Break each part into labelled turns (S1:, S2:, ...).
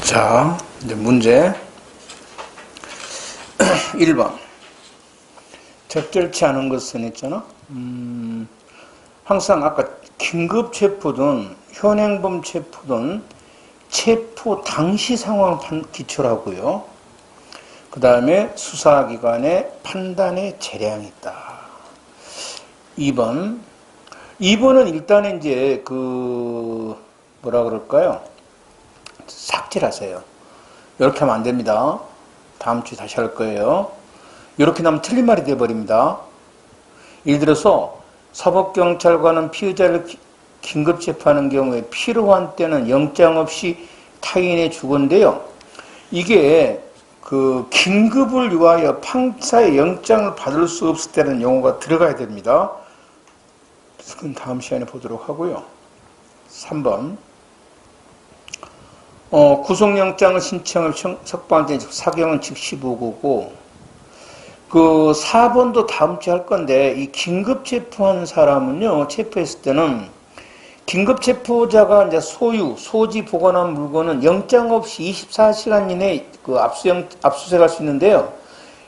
S1: 자, 이제 문제 1번. 적절치 않은 것은 했잖아. 항상 아까 긴급체포든 현행범 체포든 체포 당시 상황 기초로 하고요. 그 다음에 수사기관의 판단에 재량이 있다. 2번. 2번은 일단은 이제 뭐라 그럴까요? 삭제를 하세요. 이렇게 하면 안 됩니다. 다음 주에 다시 할 거예요. 이렇게 나면 틀린 말이 되어버립니다. 예를 들어서 사법경찰관은 피의자를 긴급 체포하는 경우에 필요한 때는 영장 없이 타인의 주건데요. 이게 긴급을 위하여 판사의 영장을 받을 수 없을 때는 용어가 들어가야 됩니다. 그건 다음 시간에 보도록 하고요. 3번. 구속영장을 신청을 석방할 때 사경은 즉시 보고고, 4번도 다음 주에 할 건데, 이 긴급 체포한 사람은요, 체포했을 때는, 긴급 체포자가 이제 소지 보관한 물건은 영장 없이 24시간 이내에 압수수색할 수 있는데요.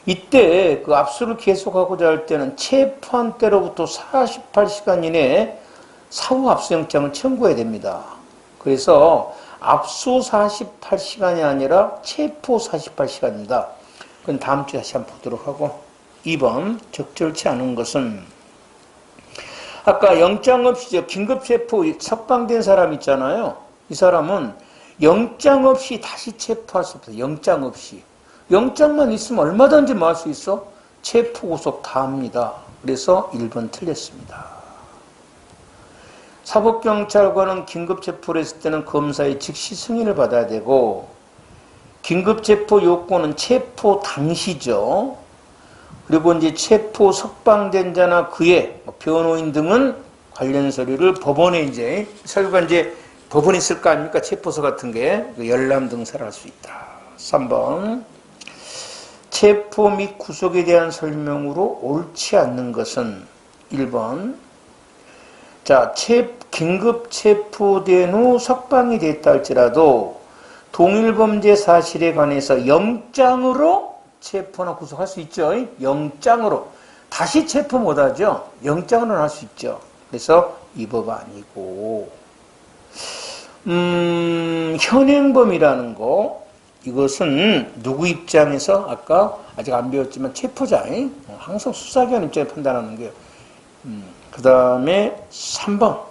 S1: 이때 압수를 계속하고자 할 때는 체포한 때로부터 48시간 이내에 사후 압수영장을 청구해야 됩니다. 그래서 압수 48시간이 아니라 체포 48시간입니다. 그건 다음 주에 다시 한번 보도록 하고. 2번, 적절치 않은 것은 아까 영장 없이 긴급체포 석방된 사람 있잖아요. 이 사람은 영장 없이 다시 체포할 수 없어요. 영장 없이. 영장만 있으면 얼마든지 뭐 할 수 있어? 체포 구속 다 합니다. 그래서 1번 틀렸습니다. 사법경찰관은 긴급체포를 했을 때는 검사의 즉시 승인을 받아야 되고, 긴급체포 요건은 체포 당시죠. 그리고 이제 체포 석방된 자나 그의 변호인 등은 관련 서류를 법원에 서류가 법원에 있을 거 아닙니까? 체포서 같은 게 열람 등사를 할 수 있다. 3번. 체포 및 구속에 대한 설명으로 옳지 않는 것은 1번. 자, 긴급 체포된 후 석방이 됐다 할지라도 동일 범죄 사실에 관해서 영장으로 체포나 구속할 수 있죠. 영장으로. 다시 체포 못하죠. 영장으로는 할 수 있죠. 그래서 이 법 아니고, 현행범이라는 거, 이것은 누구 입장에서 아까 아직 안 배웠지만 체포자, 항상 수사기관 입장에 판단하는 거예요. 그 다음에 3번.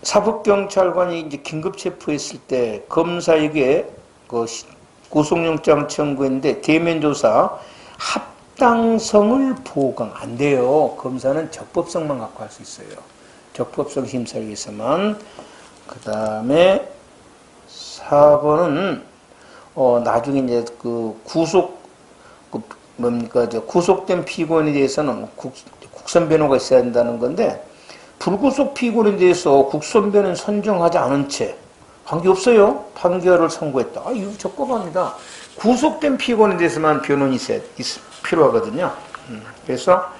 S1: 사법경찰관이 이제 긴급 체포했을 때 검사에게 구속영장 청구했는데 대면조사 합당성을 보강 안 돼요. 검사는 적법성만 갖고 할 수 있어요. 적법성 심사를 위해서만. 그 다음에 4번은 나중에 이제 구속된 피고인에 대해서는 국선 변호가 있어야 된다는 건데, 불구속 피고인에 대해서 국선 변호는 선정하지 않은 채 관계없어요. 판결을 선고했다. 이거 적법합니다. 구속된 피고인에 대해서만 변호인이 필요하거든요. 그래서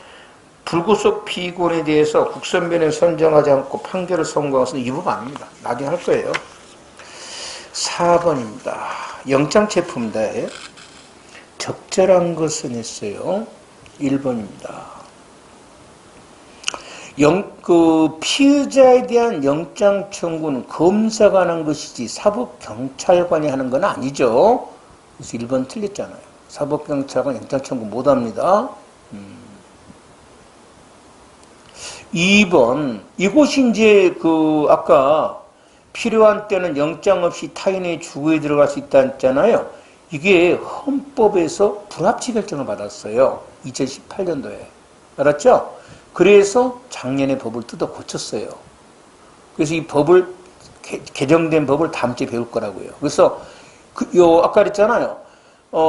S1: 불구속 피고인에 대해서 국선 변호를 선정하지 않고 판결을 선고한 것은 이 법 아닙니다. 나중에 할 거예요. 4번입니다. 영장체포입니다. 적절한 것은 했어요. 1번입니다. 피의자에 대한 영장 청구는 검사가 하는 것이지 사법경찰관이 하는 건 아니죠. 그래서 1번 틀렸잖아요. 사법경찰관 영장 청구 못 합니다. 2번. 이곳이 이제 아까 필요한 때는 영장 없이 타인의 주거에 들어갈 수 있다 했잖아요. 이게 헌법에서 불합치 결정을 받았어요. 2018년도에. 알았죠? 그래서 작년에 법을 뜯어 고쳤어요. 그래서 이 법을, 개정된 법을 다음 주에 배울 거라고요. 그래서, 아까 그랬잖아요.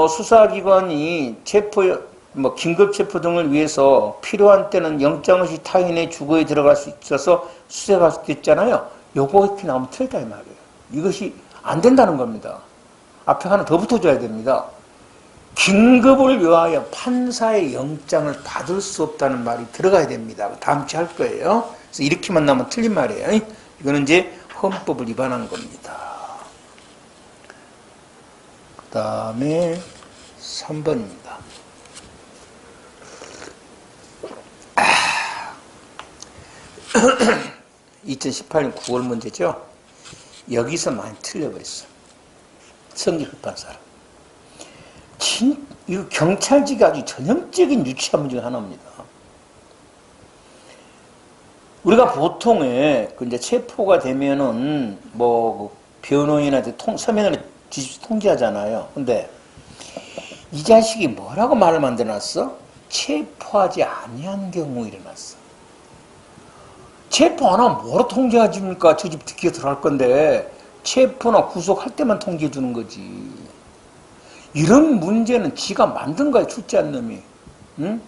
S1: 수사기관이 긴급체포 등을 위해서 필요한 때는 영장 없이 타인의 주거에 들어갈 수 있어서 수색할 수 있잖아요. 요거 이렇게 나오면 틀리다 이 말이에요. 이것이 안 된다는 겁니다. 앞에 하나 더 붙어줘야 됩니다. 긴급을 위하여 판사의 영장을 받을 수 없다는 말이 들어가야 됩니다. 다음 주에 할 거예요. 그래서 이렇게만 나오면 틀린 말이에요. 이거는 이제 헌법을 위반한 겁니다. 그 다음에 3번입니다. 2018년 9월 문제죠. 여기서 많이 틀려버렸어. 성기 급한 사람. 이거 경찰직이 아주 전형적인 유치한 문제 중 하나입니다. 우리가 보통에 그 이제 체포가 되면은 뭐 변호인한테 서면으로 통지하잖아요. 근데 이 자식이 뭐라고 말을 만들어놨어? 체포하지 아니한 경우 일어났어. 체포 안 하면 뭐로 통지해줍니까? 저 집 기어 들어갈 건데 체포나 구속할 때만 통지해 주는 거지. 이런 문제는 지가 만든 거야, 출제한 놈이. 응?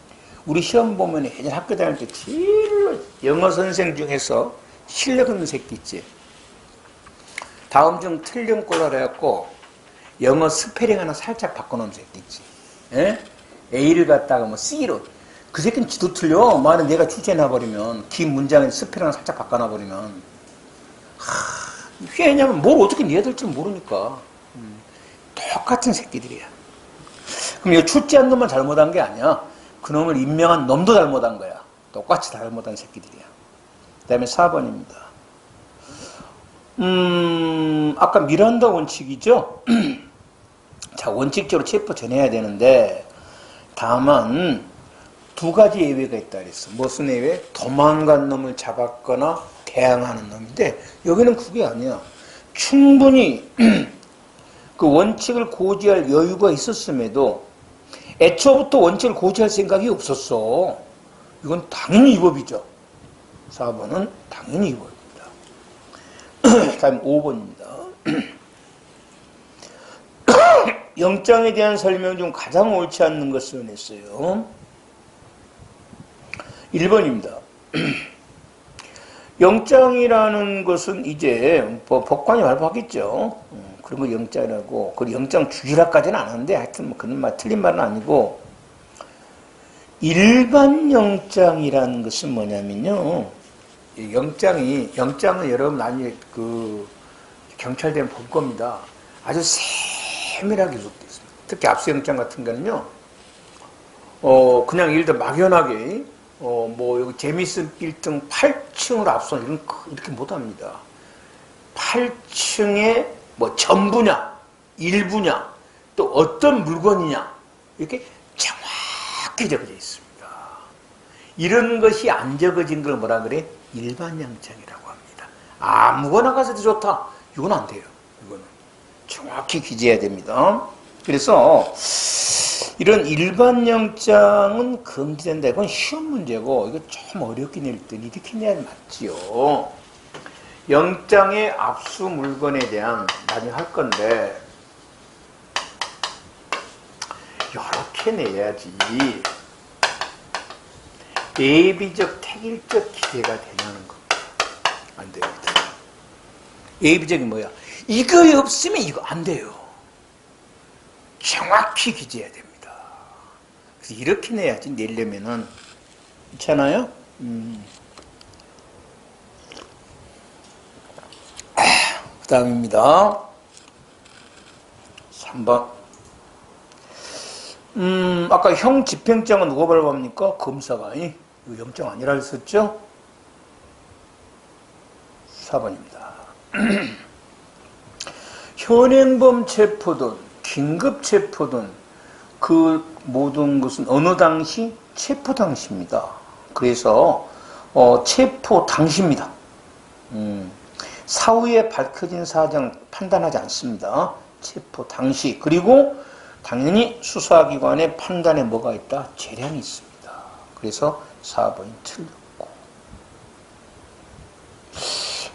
S1: 우리 시험 보면 예전 학교 다닐 때 제일 영어 선생 중에서 실력 없는 새끼 있지. 다음 중 틀린 꼴로 해갖고 영어 스페링 하나 살짝 바꿔놓은 새끼 있지. 에? A를 갖다가 뭐 C로. 그 새끼는 지도 틀려. 만약 내가 출제해놔버리면, 긴 문장에 스페링 하나 살짝 바꿔놔버리면. 왜냐면 뭘 어떻게 내야 될지 모르니까. 똑같은 새끼들이야. 그럼 이거 출제한 놈만 잘못한 게 아니야. 그 놈을 임명한 놈도 잘못한 거야. 똑같이 잘못한 새끼들이야. 그 다음에 4번입니다. 아까 미란다 원칙이죠? 자, 원칙적으로 체포 전해야 되는데, 다만, 두 가지 예외가 있다 그랬어. 무슨 예외? 도망간 놈을 잡았거나 대항하는 놈인데, 여기는 그게 아니야. 충분히 그 원칙을 고지할 여유가 있었음에도 애초부터 원칙을 고지할 생각이 없었어. 이건 당연히 위법이죠. 4번은 당연히 위법입니다. 다음 5번입니다. 영장에 대한 설명 중 가장 옳지 않는 것을 냈어요. 1번입니다. 영장이라는 것은 이제 법관이 발부하겠죠. 그런 거 영장이라고. 그리고 영장 주기라까지는 안 하는데 하여튼 뭐 그런 말 틀린 말은 아니고, 일반 영장이라는 것은 뭐냐면요. 영장은 여러분 나중에 그 경찰대면 볼 겁니다. 아주 세밀하게 기록되어 있습니다. 특히 압수영장 같은 거는요. 그냥 예를 들어 막연하게 뭐 여기 제미슨 빌딩 8층으로 압수 이렇게 못합니다. 8층에 뭐 전부냐, 일부냐, 또 어떤 물건이냐 이렇게 정확히 적어져 있습니다. 이런 것이 안 적어진 걸 뭐라 그래? 일반 영장이라고 합니다. 아무거나 가서도 좋다. 이건 안 돼요. 이거는 정확히 기재해야 됩니다. 그래서 이런 일반 영장은 금지된다. 이건 쉬운 문제고, 이거 좀 어렵게 낼 때 이렇게 내야 맞지요. 영장의 압수 물건에 대한 나중에 할 건데, 이렇게 내야지. 예비적, 택일적 기재가 되냐는 거. 안 돼요. 예비적이 뭐야? 이거 없으면 이거 안 돼요. 정확히 기재해야 됩니다. 그래서 이렇게 내야지, 내려면은. 있잖아요? 그 다음입니다. 3번. 아까 형 집행장은 누가 발부합니까? 검사가. 이거 영장 아니라 했었죠? 4번입니다. 현행범 체포든 긴급 체포든 그 모든 것은 어느 당시? 체포 당시입니다. 그래서 체포 당시입니다. 사후에 밝혀진 사정 판단하지 않습니다. 체포 당시. 그리고 당연히 수사기관의 판단에 뭐가 있다? 재량이 있습니다. 그래서 4번이 틀렸고.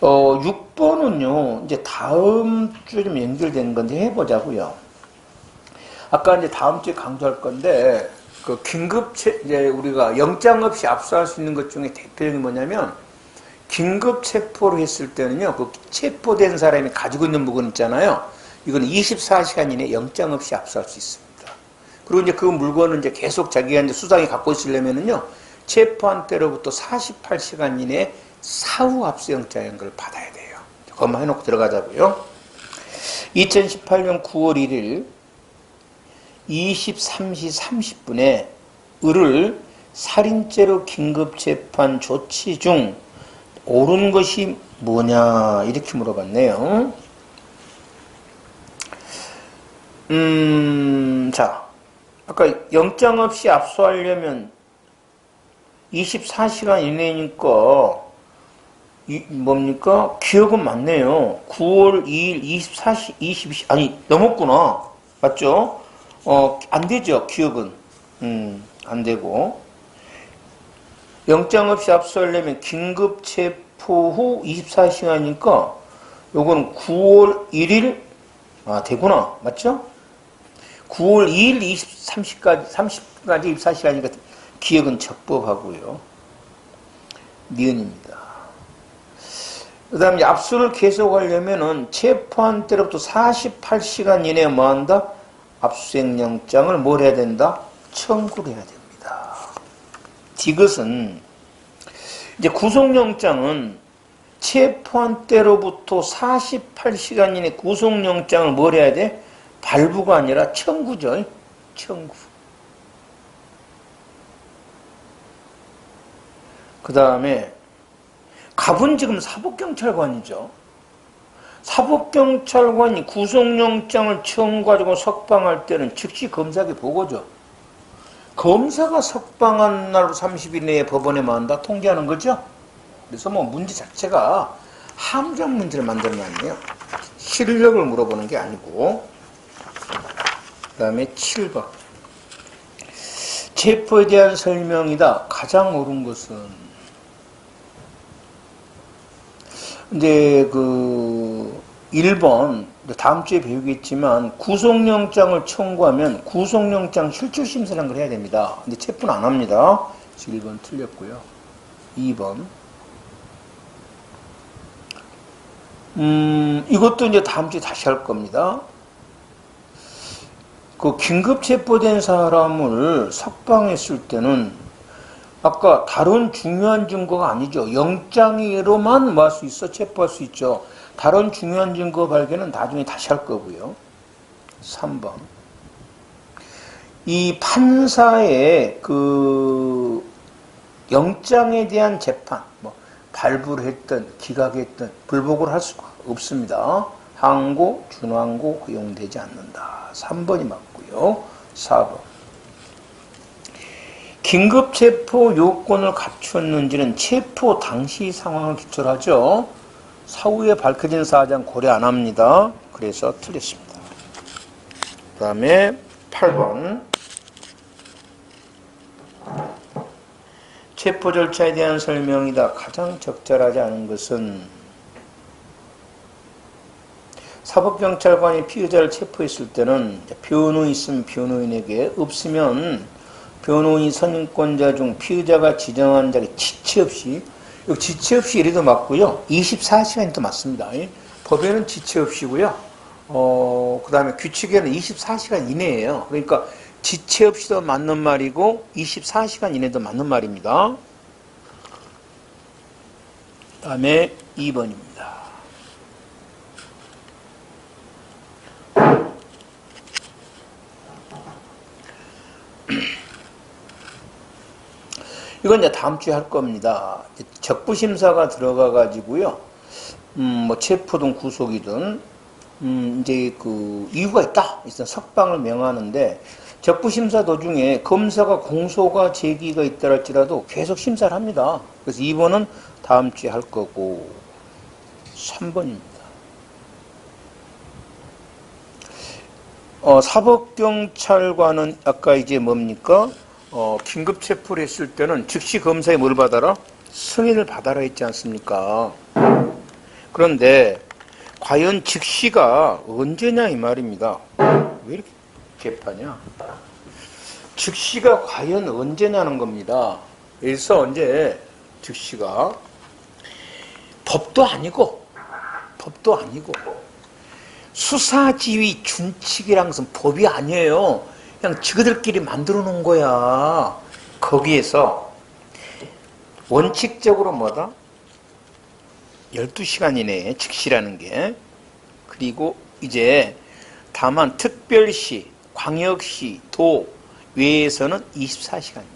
S1: 6번은요, 이제 다음 주에 좀 연결된 건데 해보자고요. 아까 이제 다음 주에 강조할 건데, 그 이제 우리가 영장 없이 압수할 수 있는 것 중에 대표적인 뭐냐면, 긴급 체포를 했을 때는요, 그 체포된 사람이 가지고 있는 물건 있잖아요. 이건 24시간 이내에 영장 없이 압수할 수 있습니다. 그리고 이제 그 물건을 이제 계속 자기가 이제 수장이 갖고 있으려면은요, 체포한 때로부터 48시간 이내에 사후 압수영장을 받아야 돼요. 검해놓고 들어가자고요. 2018년 9월 1일 23시 30분에 을을 살인죄로 긴급재판 조치 중 옳은 것이 뭐냐 이렇게 물어봤네요. 자, 아까 영장 없이 압수하려면 24시간 이내니까 뭡니까? 기억은 맞네요. 9월 2일 24시 22시 아니 넘었구나. 맞죠? 안 되죠. 기억은 안 되고 영장 없이 압수하려면 긴급 체포 후 24시간이니까 요거는 9월 1일 되구나. 맞죠? 9월 2일 30까지 24시간이니까 기억은 적법하고요. 니은입니다. 그 다음에 압수를 계속하려면은 체포한 때로부터 48시간 이내에 뭐 한다? 압수수색영장을 뭘 해야 된다? 청구를 해야 됩니다. 이것은 이제 구속영장은 체포한 때로부터 48시간 이내 구속영장을 뭘 해야 돼? 발부가 아니라 청구죠. 청구. 그 다음에 갑은 지금 사법경찰관이죠. 사법경찰관이 구속영장을 청구가지고 석방할 때는 즉시 검사에게 보고죠. 검사가 석방한 날 30일 내에 법원에 만다 통지하는 거죠. 그래서 뭐 문제 자체가 함정 문제를 만들어놨네요. 실력을 물어보는 게 아니고. 그 다음에 7번. 체포에 대한 설명이다. 가장 옳은 것은 이제 1번 다음 주에 배우겠지만 구속영장을 청구하면 구속영장 실질심사라는 걸 해야 됩니다. 근데 체포는 안 합니다. 1번 틀렸고요. 2번 이것도 이제 다음 주에 다시 할 겁니다. 그 긴급 체포된 사람을 석방했을 때는 아까 다른 중요한 증거가 아니죠. 영장으로만 뭐 할 수 있어? 체포할 수 있죠. 다른 중요한 증거 발견은 나중에 다시 할 거고요. 3번. 이 판사의 그 영장에 대한 재판, 뭐 발부를 했든 기각했든 불복을 할 수가 없습니다. 항고, 준항고 허용되지 않는다. 3번이 맞고요. 4번. 긴급체포 요건을 갖췄는지는 체포 당시 상황을 기초로 하죠. 사후에 밝혀진 사정 고려 안 합니다. 그래서 틀렸습니다. 그 다음에 8번. 체포 절차에 대한 설명이다. 가장 적절하지 않은 것은 사법경찰관이 피의자를 체포했을 때는 변호인 있으면 변호인에게, 없으면 변호인 선임권자 중 피의자가 지정한 자리 지체 없이, 이래도 맞고요. 24시간이 맞습니다. 법에는 지체 없이고요. 그 다음에 규칙에는 24시간 이내예요. 그러니까 지체 없이도 맞는 말이고 24시간 이내도 맞는 말입니다. 그 다음에 2번입니다. 이건 이제 다음 주에 할 겁니다. 적부심사가 들어가가지고요. 뭐 체포든 구속이든, 이제 그 이유가 있다. 일단 석방을 명하는데, 적부심사 도중에 검사가 공소가 제기가 있다 할지라도 계속 심사를 합니다. 그래서 2번은 다음 주에 할 거고, 3번입니다. 사법경찰관은 아까 이제 뭡니까? 긴급 체포를 했을 때는 즉시 검사에 뭘 받아라? 승인을 받아라 했지 않습니까? 그런데 과연 즉시가 언제냐 이 말입니다. 왜 이렇게 개파냐? 즉시가 과연 언제냐는 겁니다. 그래서 언제 즉시가 법도 아니고 수사지휘 준칙이란 것은 법이 아니에요. 그냥 지그들끼리 만들어 놓은 거야. 거기에서 원칙적으로 뭐다? 12시간 이내에 즉시라는 게. 그리고 이제 다만 특별시, 광역시, 도 외에서는 24시간입니다.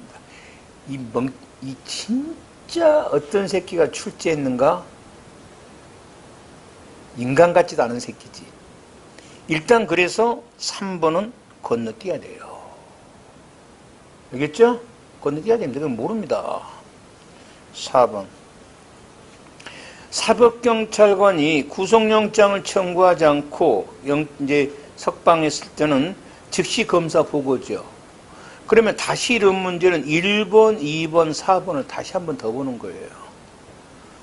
S1: 이 진짜 어떤 새끼가 출제했는가? 인간 같지도 않은 새끼지. 일단 그래서 3번은 건너뛰어야 돼요. 알겠죠? 건너뛰어야 됩니다. 그건 모릅니다. 4번. 사법경찰관이 구속영장을 청구하지 않고 이제 석방했을 때는 즉시 검사 보고죠. 그러면 다시 이런 문제는 1번, 2번, 4번을 다시 한 번 더 보는 거예요.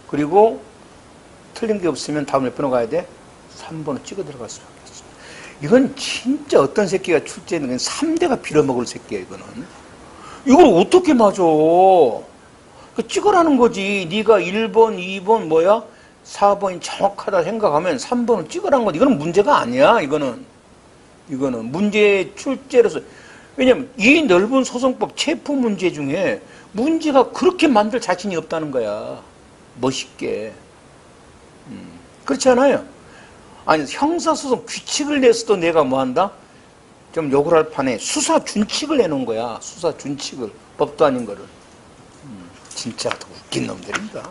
S1: 그리고 틀린 게 없으면 다음 몇 번을 가야 돼? 3번을 찍어 들어갈 수밖에 없습니다. 이건 진짜 어떤 새끼가 출제했는 건 3대가 빌어먹을 새끼야, 이거는. 이걸 어떻게 맞아? 찍으라는 거지. 네가 1번, 2번 뭐야? 4번이 정확하다 생각하면 3번을 찍으라는 거지. 이거는 문제가 아니야. 이거는 문제의 출제로서. 왜냐면 이 넓은 소송법 체포 문제 중에 문제가 그렇게 만들 자신이 없다는 거야. 멋있게. 그렇지 않아요? 아니, 형사소송 규칙을 내서도 내가 뭐 한다? 좀 욕을 할 판에 수사 준칙을 내놓은 거야. 수사 준칙을. 법도 아닌 거를. 진짜 웃긴 놈들입니다.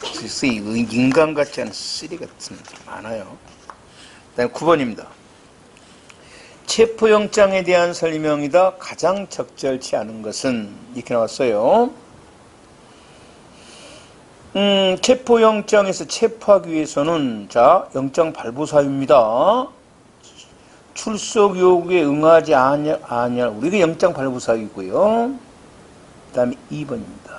S1: 그래서 인간 같지 않은 쓰리 같은 놈들 많아요. 그 다음에 9번입니다. 체포영장에 대한 설명이다. 가장 적절치 않은 것은 이렇게 나왔어요. 체포영장에서 체포하기 위해서는 자, 영장 발부 사유입니다. 출석 요구에 응하지 아니할 우리가 영장 발부 사유이고요. 그 다음에 2번입니다.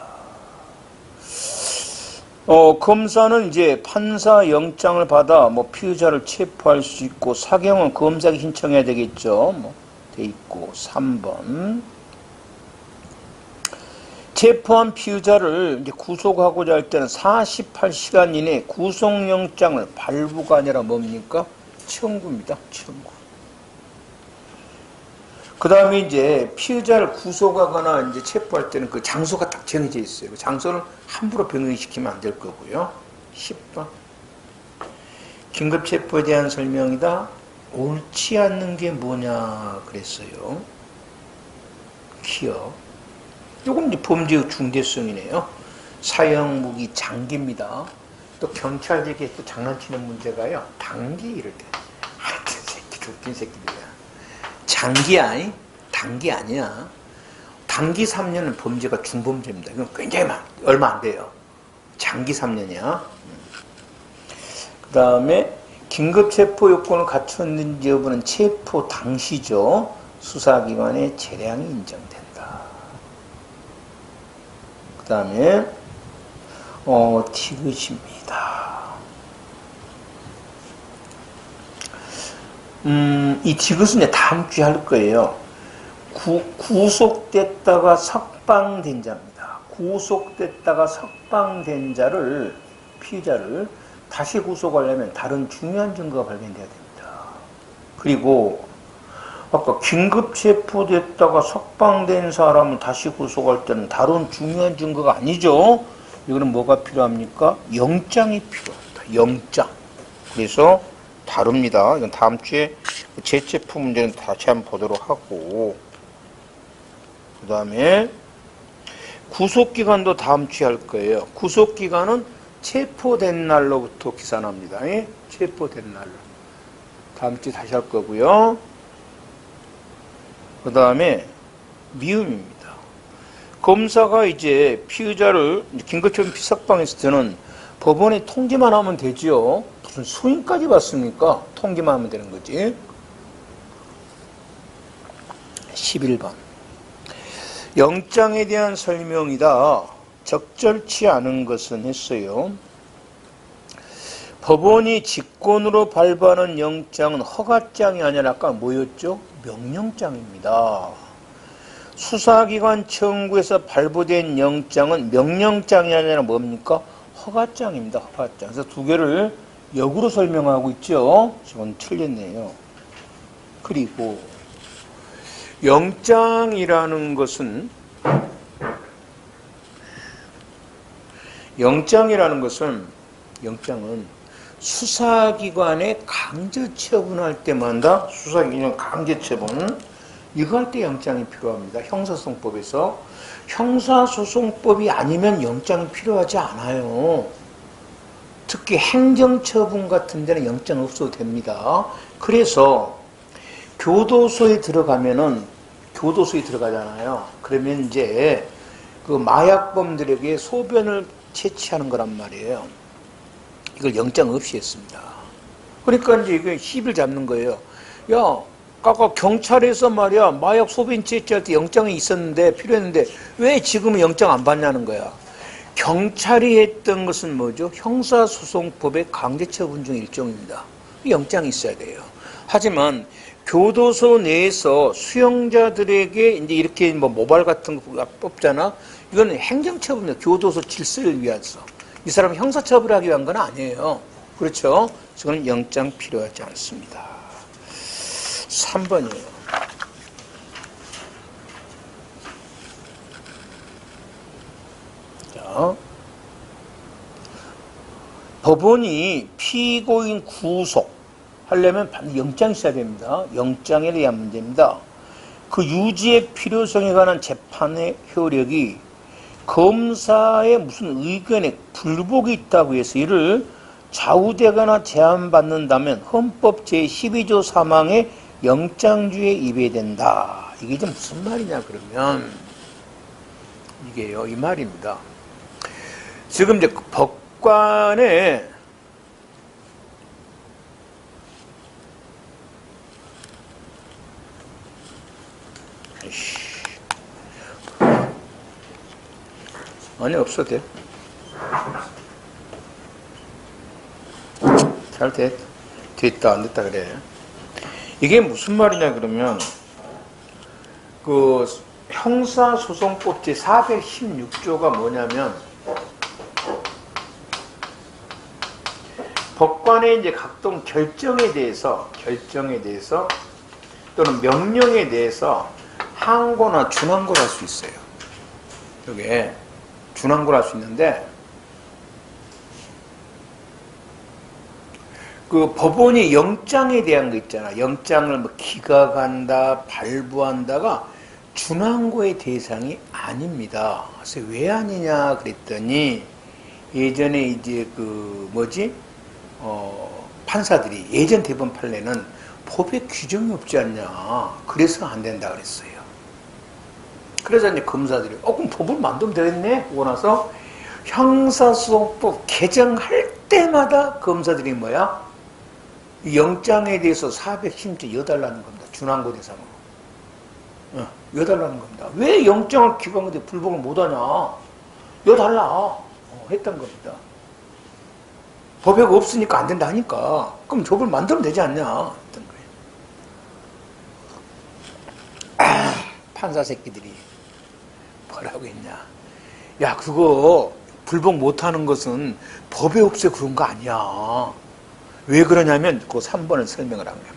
S1: 검사는 이제 판사 영장을 받아 뭐 피의자를 체포할 수 있고 사경은 검사에게 신청해야 되겠죠. 뭐 돼 있고 3번. 체포한 피의자를 이제 구속하고자 할 때는 48시간 이내에 구속영장을 발부가 아니라 뭡니까? 청구입니다. 청구. 그 다음에 이제 피의자를 구속하거나 이제 체포할 때는 그 장소가 딱 정해져 있어요. 그 장소는 함부로 변경시키면 안 될 거고요. 10번. 긴급체포에 대한 설명이다. 옳지 않는 게 뭐냐 그랬어요. 기억. 이건 이제 범죄의 중대성이네요. 사형무기 장기입니다. 또 경찰에게 또 장난치는 문제가요. 단기 이럴 때. 하여튼 새끼, 웃긴 새끼들이야. 장기야, 단기 아니야. 단기 3년은 범죄가 중범죄입니다. 이건 굉장히 얼마 안 돼요. 장기 3년이야. 그 다음에 긴급체포 요건을 갖췄는지 여부는 체포 당시죠. 수사기관의 재량이 인정된다. 그 다음에 티귿입니다. 이 티귿은 다음 주에 할 거예요. 구속됐다가 석방된 자입니다. 구속됐다가 석방된 자를, 피의자를 다시 구속하려면 다른 중요한 증거가 발견돼야 됩니다. 그리고 아까 긴급체포됐다가 석방된 사람을 다시 구속할 때는 다른 중요한 증거가 아니죠. 이거는 뭐가 필요합니까? 영장이 필요합니다. 영장. 그래서 다릅니다. 이건 다음 주에 재체포 문제는 다시 한번 보도록 하고, 그 다음에 구속기간도 다음 주에 할 거예요. 구속기간은 체포된 날로부터 기산합니다. 체포된 날로. 다음 주에 다시 할 거고요. 그 다음에 미움입니다. 검사가 이제 피의자를 긴급체포 석방했을 때는 법원에 통지만 하면 되죠. 무슨 수임까지 받습니까? 통지만 하면 되는 거지. 11번. 영장에 대한 설명이다. 적절치 않은 것은 했어요. 법원이 직권으로 발부하는 영장은 허가장이 아니라 아까 뭐였죠? 명령장입니다. 수사기관 청구에서 발부된 영장은 명령장이 아니라 뭡니까? 허가장입니다. 허가장. 그래서 두 개를 역으로 설명하고 있죠. 지금 틀렸네요. 그리고 영장이라는 것은 영장이라는 것은, 영장은 수사기관에 강제 처분할 때마다, 수사기관 강제 처분, 이거 할 때 영장이 필요합니다. 형사소송법에서. 형사소송법이 아니면 영장이 필요하지 않아요. 특히 행정처분 같은 데는 영장 없어도 됩니다. 그래서 교도소에 들어가면은, 교도소에 들어가잖아요. 그러면 이제 그 마약범들에게 소변을 채취하는 거란 말이에요. 이걸 영장 없이 했습니다. 그러니까 이제 이게 시비를 잡는 거예요. 야, 아까 경찰에서 말이야, 마약 소변 채취할 때 영장이 있었는데, 필요했는데, 왜 지금은 영장 안 받냐는 거야. 경찰이 했던 것은 뭐죠? 형사소송법의 강제처분 중 일종입니다. 영장이 있어야 돼요. 하지만 교도소 내에서 수용자들에게 이제 이렇게 뭐 모발 같은 거 뽑잖아. 이건 행정처분이에요. 교도소 질서를 위해서. 이 사람 형사처벌하기 위한 건 아니에요. 그렇죠? 저는 영장 필요하지 않습니다. 3번이에요. 자, 법원이 피고인 구속하려면 반드시 영장이 있어야 됩니다. 영장에 대한 문제입니다. 그 유지의 필요성에 관한 재판의 효력이 검사의 무슨 의견에 불복이 있다고 해서 이를 좌우되거나 제한받는다면 헌법 제12조 3항의 영장주의에 위배된다. 이게 좀 무슨 말이냐 그러면 이게요, 이 말입니다. 지금 이제 법관에 아니 없어도 돼. 잘 됐다 안 됐다 그래. 이게 무슨 말이냐 그러면 그 형사소송법 제 416조가 뭐냐면 법관의 이제 각종 결정에 대해서 또는 명령에 대해서 항고나 준항고를 할 수 있어요. 이게 준항고를 할 수 있는데 그 법원이 영장에 대한 거 있잖아. 영장을 뭐 기각한다, 발부한다가 준항고의 대상이 아닙니다. 그래서 왜 아니냐 그랬더니 예전에 이제 그 뭐지? 판사들이 예전 대법원 판례는 법에 규정이 없지 않냐. 그래서 안 된다 그랬어요. 그래서 이제 검사들이 그럼 법을 만들면 되겠네. 그러고 나서 형사소송법 개정할 때마다 검사들이 뭐야? 영장에 대해서 410조 여달라는 겁니다. 준항고 대상으로. 여달라는 겁니다. 왜 영장을 기각하는데 불복을 못하냐? 여달라. 했던 겁니다. 법에가 없으니까 안 된다니까. 그럼 법을 만들면 되지 않냐? 했던 거예요. 판사 새끼들이 뭐라고 했냐? 야, 그거 불복 못하는 것은 법에 없어 그런 거 아니야. 왜 그러냐면 그 3번을 설명을 합니다.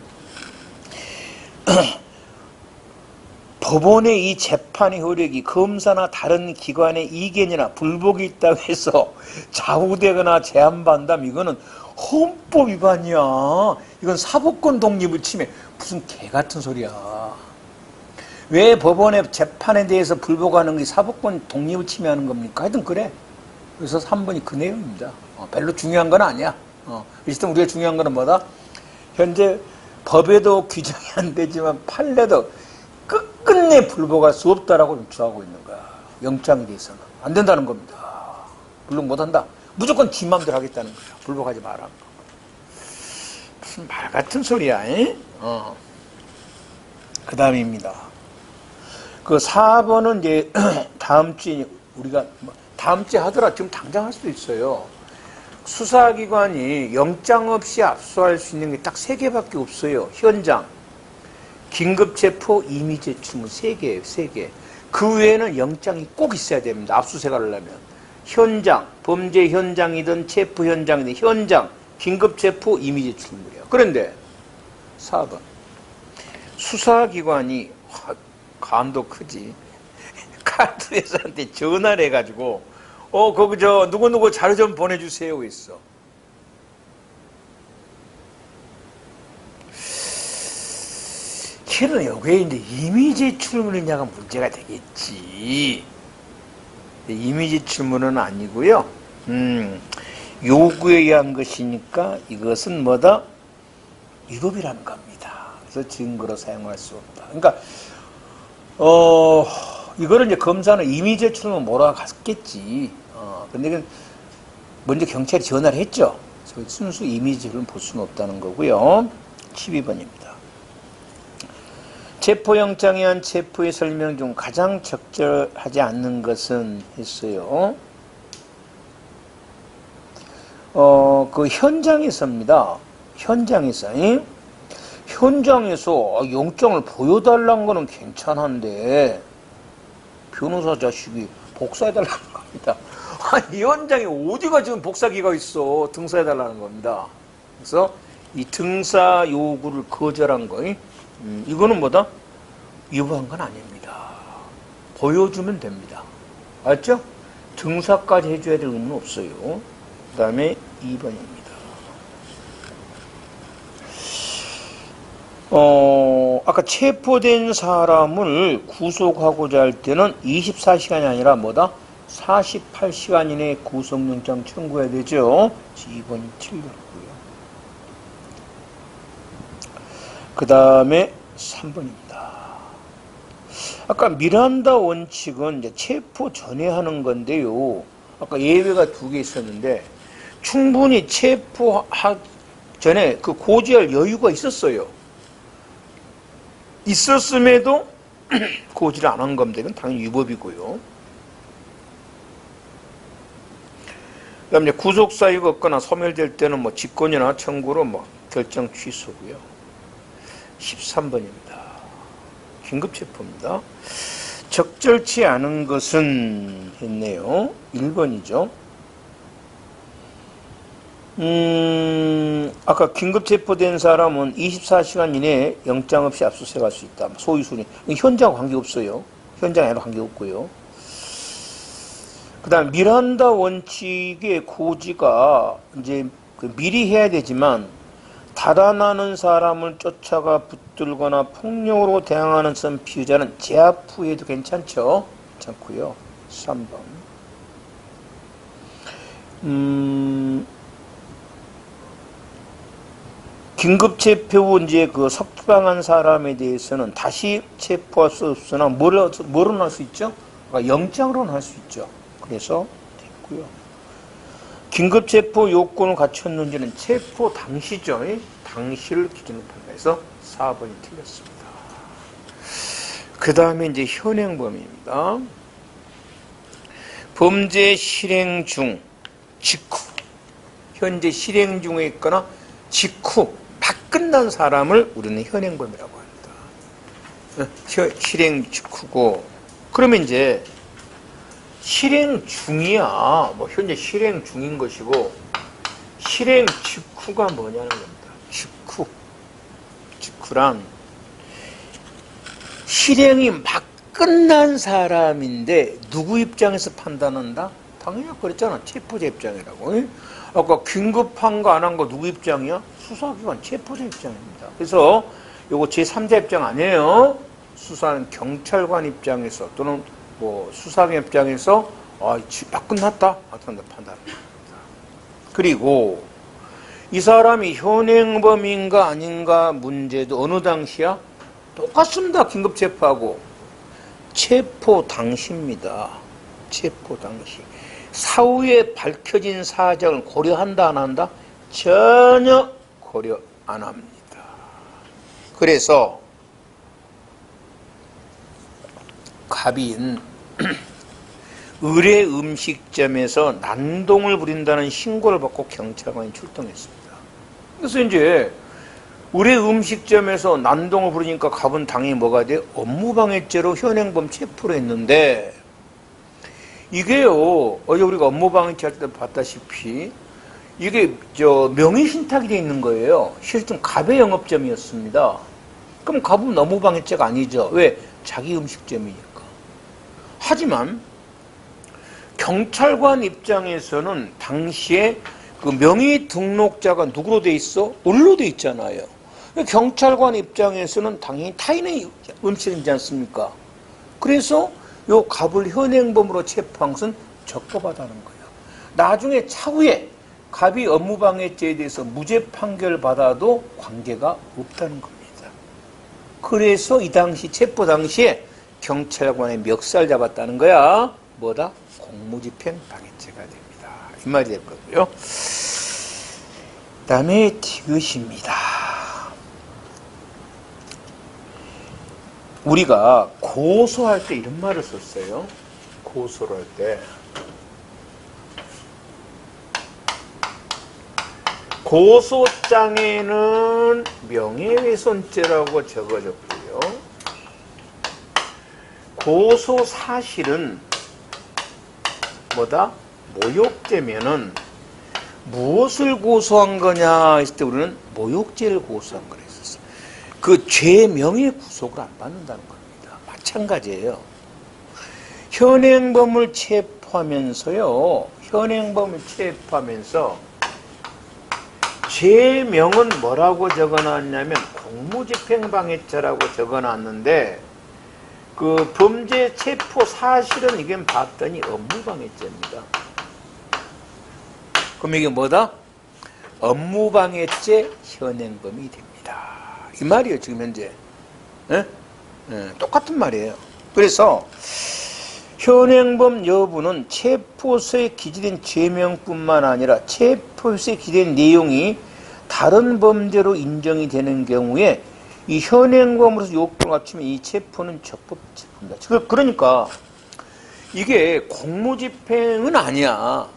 S1: 법원의 이 재판의 효력이 검사나 다른 기관의 이견이나 불복이 있다고 해서 좌우되거나 제한받는다면 이거는 헌법 위반이야. 이건 사법권 독립을 침해. 무슨 개 같은 소리야. 왜 법원의 재판에 대해서 불복하는 게 사법권 독립을 침해하는 겁니까? 하여튼 그래. 그래서 3번이 그 내용입니다. 별로 중요한 건 아니야. 일단 우리가 중요한 거는 뭐다? 현재 법에도 규정이 안 되지만 판례도 끝끝내 불복할 수 없다라고 주장하고 있는 거야. 영장에 대해서는. 안 된다는 겁니다. 불복 못한다. 무조건 지 맘대로 하겠다는 거야. 불복하지 마라. 무슨 말 같은 소리야. 그 다음입니다. 그 4번은 이제 다음 주에 우리가 다음 주에 하더라. 지금 당장 할 수도 있어요. 수사기관이 영장 없이 압수할 수 있는 게 딱 3개밖에 없어요. 현장, 긴급체포, 임의제출문 3개예요. 3개. 그 외에는 영장이 꼭 있어야 됩니다. 압수수색을 하려면. 현장, 범죄 현장이든 체포 현장이든 현장, 긴급체포, 임의제출문이에요. 그런데 4번. 수사기관이 감도 크지. 카드 회사한테 전화를 해가지고 거기 누구누구 자료 좀 보내주세요 했어. 실은 요게 이제 이미 제출문이냐가 문제가 되겠지. 이미 제출문은 아니고요. 요구에 의한 것이니까 이것은 뭐다? 위법이라는 겁니다. 그래서 증거로 사용할 수 없다. 그러니까 이거를 이제 검사는 이미 제출문 몰아갔겠지. 근데 먼저 경찰이 전화를 했죠. 순수 이미 제출은 볼 수는 없다는 거고요. 12번입니다. 체포영장에 의한 체포의 설명 중 가장 적절하지 않는 것은 했어요. 그 현장에서입니다. 현장에서 영장을 보여달라는 거는 괜찮은데 변호사 자식이 복사해달라는 겁니다. 이 현장에 어디가 지금 복사기가 있어. 등사해달라는 겁니다. 그래서 이 등사 요구를 거절한 거, 이거는 뭐다? 위법한 건 아닙니다. 보여주면 됩니다. 알죠? 등사까지 해줘야 될 의무는 없어요. 그 다음에 2번입니다. 아까 체포된 사람을 구속하고자 할 때는 24시간이 아니라 뭐다? 48시간 이내에 구속영장 청구해야 되죠. 2번이 틀렸고요. 그 다음에 3번입니다. 아까 미란다 원칙은 이제 체포 전에 하는 건데요. 아까 예외가 2개 있었는데 충분히 체포하기 전에 그 고지할 여유가 있었어요. 있었음에도 고지를 안 한 겁니다. 이건 당연히 위법이고요. 그 다음에 구속 사유가 없거나 소멸될 때는 뭐 직권이나 청구로 뭐 결정 취소고요. 13번입니다. 긴급체포입니다. 적절치 않은 것은 했네요. 1번이죠. 아까 긴급체포된 사람은 24시간 이내에 영장 없이 압수수색할 수 있다. 소유순위. 현장 관계없어요. 현장에도 관계없고요. 그 다음 미란다 원칙의 고지가 이제 미리 해야 되지만 달아나는 사람을 쫓아가 붙들거나 폭력으로 대항하는 선 피의자는 제압 후에도 괜찮죠? 괜찮고요. 3번. 긴급체포 후 이제 그 석방한 사람에 대해서는 다시 체포할 수 없으나 뭐로는 할 수 있죠? 그러니까 영장으로는 할 수 있죠. 그래서 됐고요. 긴급체포 요건을 갖췄는지는 체포 당시죠. 당시를 기준으로 판단해서 4번이 틀렸습니다. 그 다음에 이제 현행범입니다. 범죄 실행 중, 직후. 현재 실행 중에 있거나 직후 막 끝난 사람을 우리는 현행범이라고 합니다. 실행 직후고, 그러면 이제 실행 중이야. 뭐 현재 실행 중인 것이고 실행 직후가 뭐냐는 겁니다. 직후란 실행이 막 끝난 사람인데 누구 입장에서 판단한다? 당연히 그랬잖아. 체포자 입장이라고. 아까 긴급한 거 안 한 거 누구 입장이야? 수사기관 체포자 입장입니다. 그래서 요거 제3자 입장 아니에요. 수사는 경찰관 입장에서 또는 뭐 수사관 입장에서 막 끝났다 판단합니다. 그리고 이 사람이 현행범인가 아닌가 문제도 어느 당시야? 똑같습니다. 긴급체포하고 체포 당시입니다. 체포 당시. 사후에 밝혀진 사정을 고려한다 안 한다? 전혀 고려 안 합니다. 그래서 갑인 의뢰 음식점에서 난동을 부린다는 신고를 받고 경찰관이 출동했습니다. 그래서 이제 의뢰 음식점에서 난동을 부리니까 갑은 당연히 뭐가 돼? 업무방해죄로 현행범 체포를 했는데 이게요, 어제 우리가 업무방해죄 할 때 봤다시피 이게 명의신탁이 돼 있는 거예요. 실제 갑의 영업점이었습니다. 그럼 갑은 업무방해죄가 아니죠. 왜? 자기 음식점이니까. 하지만 경찰관 입장에서는 당시에 그 명의 등록자가 누구로 돼 있어? 을로 돼 있잖아요. 경찰관 입장에서는 당연히 타인의 음식이지 않습니까? 그래서 요 갑을 현행범으로 체포한 것은 적법하다는 거예요. 나중에 차후에 갑이 업무방해죄에 대해서 무죄 판결 받아도 관계가 없다는 겁니다. 그래서 이 당시 체포 당시에 경찰관의 멱살 잡았다는 거야. 뭐다? 공무집행 방해죄가 됩니다. 이 말이 될 거고요. 그 다음에 디귿입니다. 우리가 고소할 때 이런 말을 썼어요. 고소를 할 때. 고소장에는 명예훼손죄라고 적어졌고요. 고소 사실은 뭐다? 모욕죄면은 무엇을 고소한 거냐 했을 때 우리는 모욕죄를 고소한 거라 했었어요. 그 죄 명예 구속을 안 받는다는 겁니다. 마찬가지예요. 현행범을 체포하면서요. 현행범을 체포하면서 죄명은 뭐라고 적어놨냐면 공무집행방해죄라고 적어놨는데 그 범죄 체포 사실은 이게 봤더니 업무방해죄입니다. 그럼 이게 뭐다? 업무방해죄 현행범이 됩니다. 이 말이에요, 지금 현재. 똑같은 말이에요. 그래서 현행범 여부는 체포서에 기재된 죄명뿐만 아니라 체포서에 기재된 내용이 다른 범죄로 인정이 되는 경우에 이 현행범으로서 요건을 갖추면 이 체포는 적법체포입니다. 그러니까 이게 공무집행은 아니야.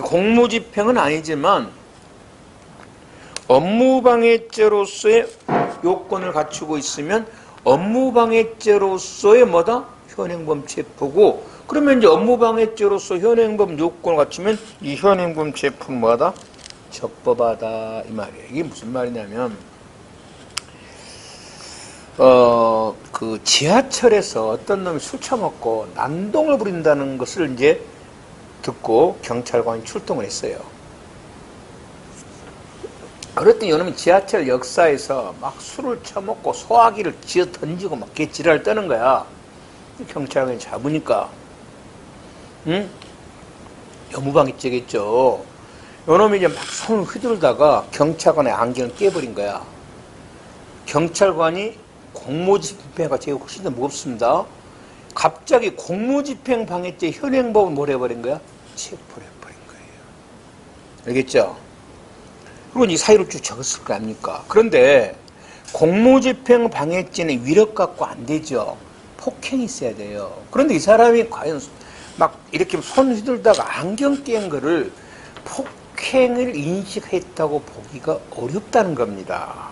S1: 공무집행은 아니지만 업무방해죄로서의 요건을 갖추고 있으면 업무방해죄로서의 뭐다? 현행범 체포고, 그러면 이제 업무방해죄로서 현행범 요건을 갖추면 이 현행범 체포는 뭐다? 적법하다 이 말이에요. 이게 무슨 말이냐면 그 지하철에서 어떤 놈이 술 처먹고 난동을 부린다는 것을 이제 듣고 경찰관이 출동을 했어요. 그랬더니 이놈이 지하철 역사에서 막 술을 처먹고 소화기를 쥐어 던지고 막 개지랄 떠는 거야. 경찰관이 잡으니까 업무방해죄겠죠. 요놈이 이제 막 손을 휘두르다가 경찰관의 안경을 깨버린 거야. 경찰관이 공무집행가 제일 훨씬 더 무겁습니다. 갑자기 공무집행방해죄 현행범을 뭘 해버린 거야? 체포를 해버린 거예요. 알겠죠? 그리고 이 사유를 쭉 적었을 거 아닙니까? 그런데 공무집행방해죄는 위력 갖고 안 되죠. 폭행이 있어야 돼요. 그런데 이 사람이 과연 막 이렇게 손 휘둘다가 안경 깬 거를 폭행을 인식했다고 보기가 어렵다는 겁니다.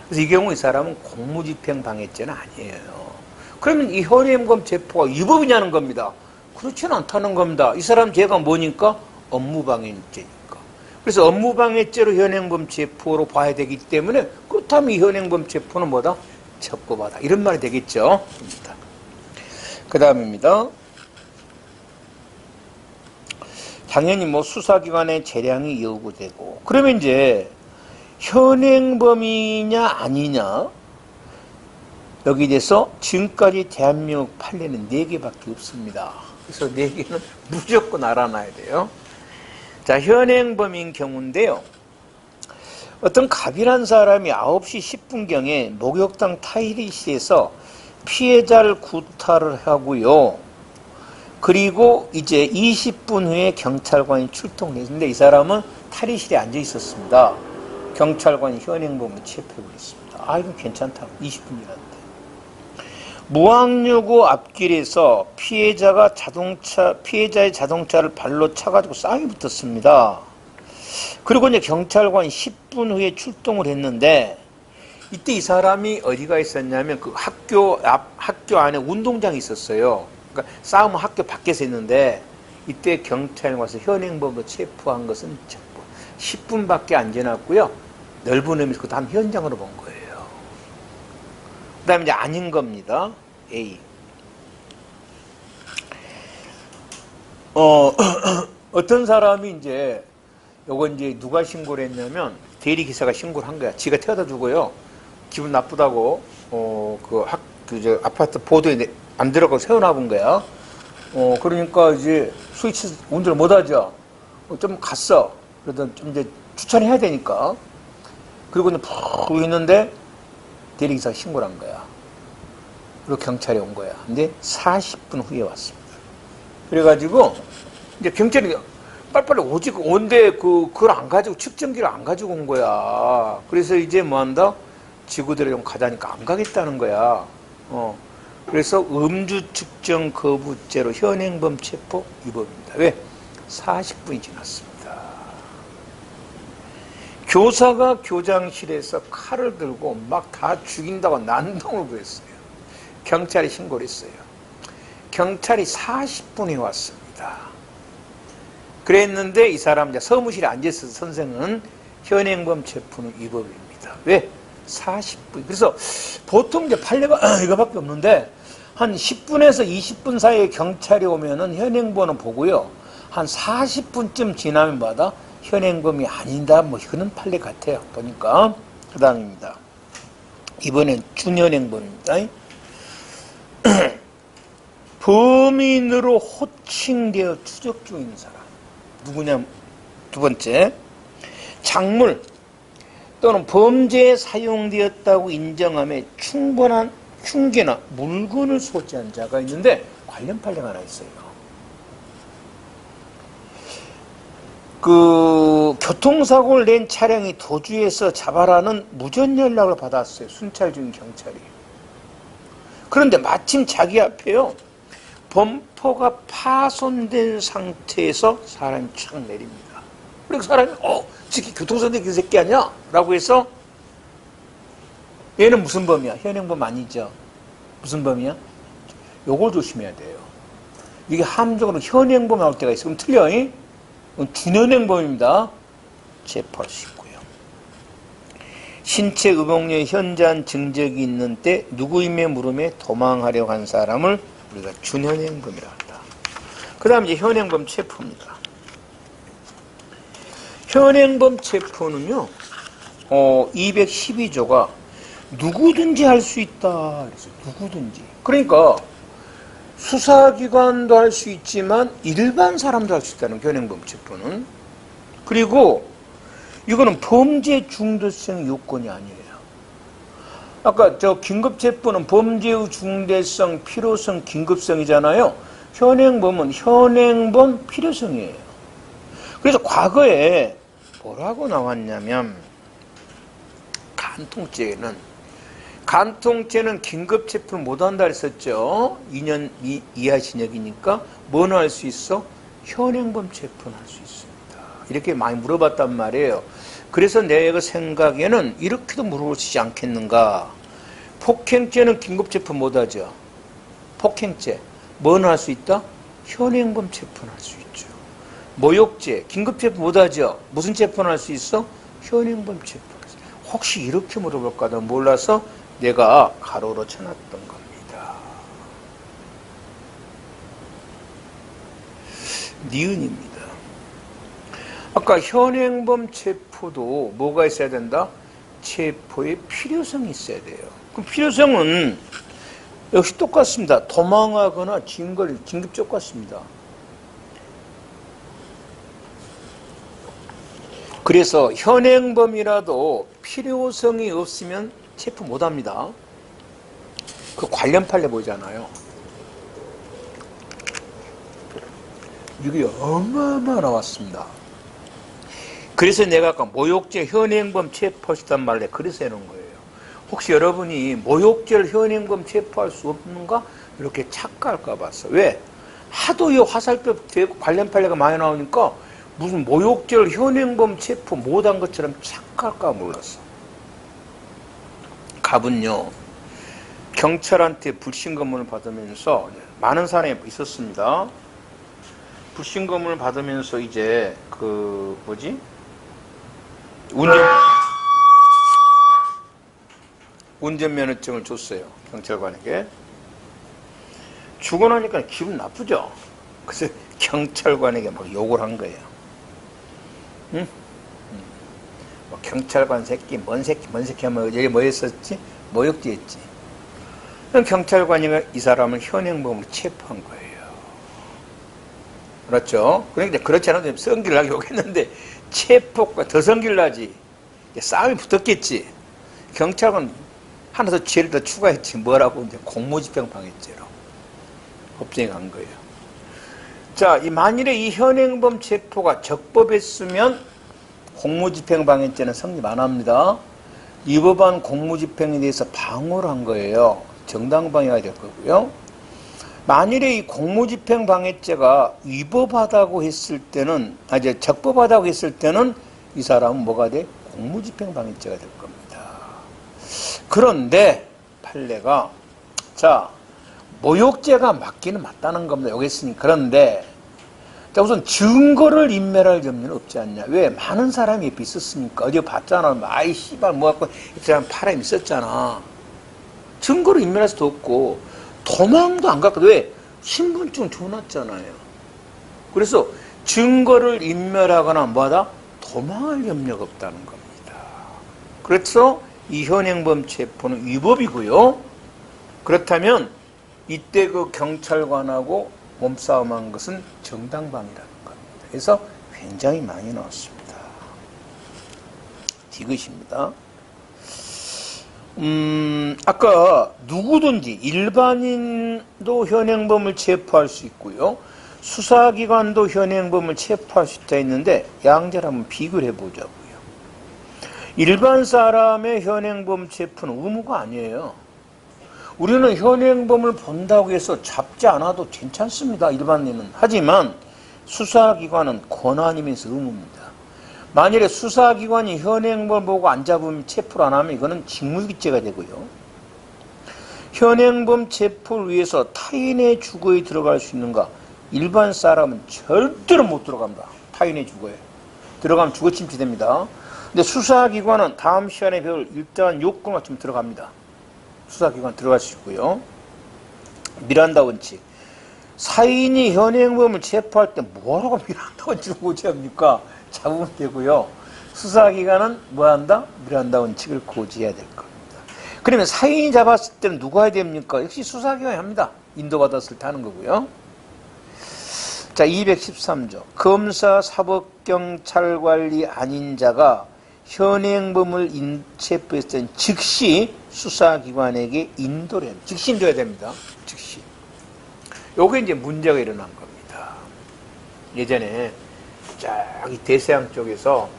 S1: 그래서 이 경우 이 사람은 공무집행방해죄는 아니에요. 그러면 이 현행범 체포가 위법이냐는 겁니다. 그렇지는 않다는 겁니다. 이 사람 죄가 뭐니까? 업무방해죄니까. 그래서 업무방해죄로 현행범 체포로 봐야 되기 때문에 그렇다면 이 현행범 체포는 뭐다? 적법하다. 이런 말이 되겠죠. 그 다음입니다. 당연히 뭐 수사기관의 재량이 요구되고, 그러면 이제 현행범이냐 아니냐, 여기에 대해서 지금까지 대한민국 판례는 4개밖에 없습니다. 그래서 4개는 무조건 알아놔야 돼요. 자, 현행범인 경우인데요. 어떤 갑이란 사람이 9시 10분경에 목욕탕 탈의실에서 피해자를 구타를 하고요. 그리고 이제 20분 후에 경찰관이 출동을 했는데 이 사람은 탈의실에 앉아 있었습니다. 경찰관이 현행범으로 체포해버렸습니다. 아, 이건 괜찮다. 20분이라는데. 무학유고 앞길에서 피해자의 자동차를 발로 차가지고 싸움이 붙었습니다. 그리고 이제 경찰관이 10분 후에 출동을 했는데, 이때 이 사람이 어디가 있었냐면 그 학교 안에 운동장이 있었어요. 그러니까 싸움은 학교 밖에서 했는데, 이때 경찰이 와서 현행범으로 체포한 것은 10분밖에 안 지났고요. 넓은 의미에서 그 다음 현장으로 본 거예요. 그 다음에 이제 아닌 겁니다. A. 어떤 사람이 이제 요거 이제 누가 신고를 했냐면 대리기사가 신고를 한 거야. 지가 태워다 주고요. 기분 나쁘다고 저 아파트 보도에 안 들어가고 세워놔본 거야. 그러니까 이제 스위치 운전을 못하죠. 좀 갔어. 그러다 좀 이제 추천해야 되니까. 그리고 이제 푹 있는데 대리기사가 신고를 한 거야. 그리고 경찰이 온 거야. 근데 40분 후에 왔습니다. 그래가지고 이제 경찰이 빨리빨리 온데 그걸 안 가지고 측정기를 안 가지고 온 거야. 그래서 이제 뭐 한다? 지구대로 좀 가자니까 안 가겠다는 거야. 그래서 음주 측정 거부죄로 현행범 체포 위법입니다. 왜? 40분이 지났습니다. 교사가 교장실에서 칼을 들고 막 다 죽인다고 난동을 부렸어요. 경찰이 신고를 했어요. 경찰이 40분이 왔습니다. 그랬는데 이 사람 이제 사무실에 앉아있어서 선생은 현행범 체포는 위법입니다. 왜? 40분. 그래서 보통 이제 판례가 이거밖에 없는데 한 10분에서 20분 사이에 경찰이 오면은 현행범은 보고요. 한 40분쯤 지나면 마다 현행범이 아니다. 뭐 그런 판례 같아요. 보니까. 그 다음입니다. 이번엔 준현행범입니다. 범인으로 호칭되어 추적 중인 사람. 누구냐? 두 번째. 작물 또는 범죄에 사용되었다고 인정함에 충분한 흉기나 물건을 소지한 자가 있는데 관련 판례가 하나 있어요. 교통사고를 낸 차량이 도주해서 잡아라는 무전 연락을 받았어요. 순찰 중인 경찰이. 그런데 마침 자기 앞에요. 범퍼가 파손된 상태에서 사람이 착 내립니다. 그리고 사람이 저기 교통사고 낸 그 새끼 아니야? 라고 해서 얘는 무슨 범이야? 현행범 아니죠? 무슨 범이야? 요걸 조심해야 돼요. 이게 함정으로 현행범 나올 때가 있어. 그럼 틀려. 준현행범입니다. 체포할 수 있고요. 신체 의복료의 현저한 증적이 있는 때 누구임에 물음에 도망하려고 한 사람을 우리가 준현행범이라고 한다. 그 다음 이제 현행범 체포입니다. 현행범 체포는요, 212조가 누구든지 할 수 있다. 그래서 누구든지. 그러니까 수사기관도 할 수 있지만 일반 사람도 할 수 있다는 현행범 체포는. 그리고 이거는 범죄 중대성 요건이 아니에요. 아까 저 긴급체포는 범죄의 중대성, 필요성, 긴급성이잖아요. 현행범은 현행범 필요성이에요. 그래서 과거에 뭐라고 나왔냐면 간통죄는 긴급체포를 못한다 했었죠. 2년 이하 징역이니까 뭐는 할 수 있어? 현행범 체포는 할 수 있습니다. 이렇게 많이 물어봤단 말이에요. 그래서 내가 생각에는 이렇게도 물어보시지 않겠는가. 폭행죄는 긴급체포 못하죠. 폭행죄 뭐는 할 수 있다? 현행범 체포는 할 수 있죠. 모욕죄 긴급체포 못하죠. 무슨 체포는 할 수 있어? 현행범 체포. 혹시 이렇게 물어볼까도 몰라서 내가 가로로 쳐놨던 겁니다. 니은입니다. 아까 현행범 체포도 뭐가 있어야 된다? 체포의 필요성이 있어야 돼요. 그럼 필요성은 역시 똑같습니다. 도망하거나 증거를 긴급 쫓겼습니다. 그래서 현행범이라도 필요성이 없으면 체포 못합니다. 그 관련 판례 보잖아요. 이게 어마어마 나왔습니다. 그래서 내가 아까 모욕죄 현행범 체포했단 말에 그래서 해놓은 거예요. 혹시 여러분이 모욕죄를 현행범 체포할 수 없는가? 이렇게 착각할까 봤어. 왜? 하도 이 화살표 되고 관련 판례가 많이 나오니까 무슨 모욕죄를 현행범 체포 못한 것처럼 착각할까 몰랐어. 갑은요, 경찰한테 불신검문을 받으면서 많은 사람이 있었습니다. 불신검문을 받으면서 이제 운전면허증을 줬어요. 경찰관에게. 주고 나니까 기분 나쁘죠. 그래서 경찰관에게 막 욕을 한 거예요. 응? 뭐 경찰관 새끼, 뭔 새끼, 뭔 새끼 하면 여기 뭐 했었지? 모욕죄했지. 경찰관이 이 사람을 현행범으로 체포한 거예요. 그렇죠? 그런데 그렇지 않아도 성질나게 욕했는데 체포가 더 성질나지. 싸움이 붙었겠지. 경찰관 하나 더 죄를 더 추가했지. 뭐라고? 이제 공무집행 방해죄로 법정에 간 거예요. 자, 만일에 이 현행범 체포가 적법했으면 공무집행 방해죄는 성립 안 합니다. 위법한 공무집행에 대해서 방어를 한 거예요. 정당방해가 될 거고요. 만일에 이 공무집행 방해죄가 위법하다고 했을 때는, 이제 적법하다고 했을 때는 이 사람은 뭐가 돼? 공무집행 방해죄가 될 겁니다. 그런데 판례가, 자, 모욕죄가 맞기는 맞다는 겁니다. 여기 있으니. 그런데 자, 우선 증거를 인멸할 염려는 없지 않냐. 왜? 많은 사람이 옆에 있었으니까. 어디 봤잖아. 아이 씨발 뭐 갖고 이 사람 사람이 있었잖아. 증거를 인멸할 수도 없고 도망도 안 갔거든. 왜? 신분증 줘놨잖아요. 그래서 증거를 인멸하거나 뭐하다? 도망할 염려가 없다는 겁니다. 그래서 이 현행범 체포는 위법이고요. 그렇다면 이때 그 경찰관하고 몸싸움한 것은 정당방위라는 겁니다. 그래서 굉장히 많이 나왔습니다. 디귿입니다. 아까 누구든지 일반인도 현행범을 체포할 수 있고요. 수사기관도 현행범을 체포할 수 있다 했는데 양자를 한번 비교를 해보자고요. 일반 사람의 현행범 체포는 의무가 아니에요. 우리는 현행범을 본다고 해서 잡지 않아도 괜찮습니다. 일반인은. 하지만 수사기관은 권한이면서 의무입니다. 만일에 수사기관이 현행범을 보고 안 잡으면 체포를 안 하면 이거는 직무유기죄가 되고요. 현행범 체포를 위해서 타인의 주거에 들어갈 수 있는가? 일반 사람은 절대로 못 들어갑니다. 타인의 주거에. 들어가면 주거 침해됩니다. 근데 수사기관은 다음 시간에 배울 일단 요건을 맞추면 들어갑니다. 수사기관 들어갈 수 있고요. 미란다 원칙. 사인이 현행범을 체포할 때 뭐하라고 미란다 원칙을 고지합니까? 잡으면 되고요. 수사기관은 뭐 한다? 미란다 원칙을 고지해야 될 겁니다. 그러면 사인이 잡았을 때는 누가 해야 됩니까? 역시 수사기관이 합니다. 인도받았을 때 하는 거고요. 자, 213조. 검사, 사법경찰관리 아닌 자가 현행범을 체포했을 때는 즉시 수사기관에게 인도를 해야 됩니다. 즉시 인도해야 됩니다. 즉시. 요게 이제 문제가 일어난 겁니다. 예전에 저기 대서양 쪽에서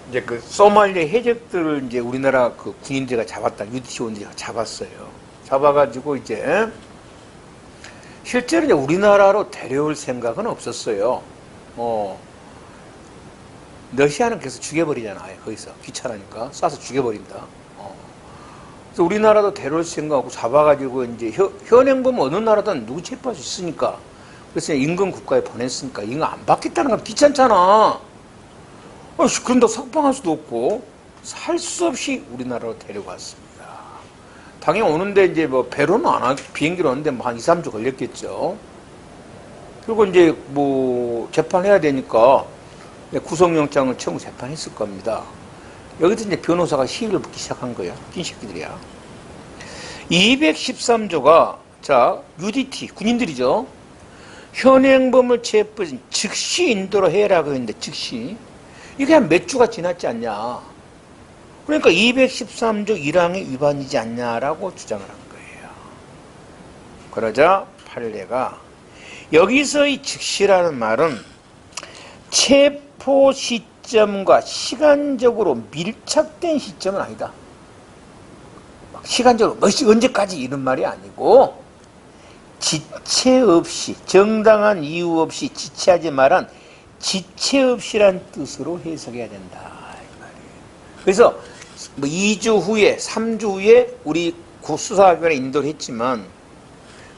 S1: 이제 그 소말리아 해적들을 이제 우리나라 그 군인들이 잡았다. UDC원들이 잡았어요. 잡아가지고 이제 실제로 이제 우리나라로 데려올 생각은 없었어요. 러시아는 계속 죽여버리잖아요. 거기서 귀찮으니까 쏴서 죽여버린다. 그래서 우리나라도 데려올 생각 없고 잡아가지고 이제 현행범 어느 나라든 누구 체포할 수 있으니까 그래서 인근 국가에 보냈으니까 이거 안 받겠다는 건 귀찮잖아. 그런다 석방할 수도 없고 살 수 없이 우리나라로 데려갔습니다. 당연히 오는데 이제 뭐 배로는 안 하고 비행기로 오는데 뭐 한 2, 3주 걸렸겠죠. 그리고 이제 뭐 재판해야 되니까 구속영장을 처음 재판했을 겁니다. 여기서 이제 변호사가 시비를 붙기 시작한 거예요. 웃긴 새끼들이야. 213조가 자 UDT 군인들이죠. 현행범을 체포해서 즉시 인도로 해라고 했는데 즉시 이게 한 몇 주가 지났지 않냐. 그러니까 213조 1항의 위반이지 않냐라고 주장을 한 거예요. 그러자 판례가 여기서 이 즉시라는 말은 체포 시점과 시간적으로 밀착된 시점은 아니다. 시간적으로 언제까지 이런 말이 아니고 지체 없이 정당한 이유 없이 지체하지 말한 지체 없이란 뜻으로 해석해야 된다. 이 말이에요. 그래서 뭐 2주 후에 3주 후에 우리 수사기관에 인도를 했지만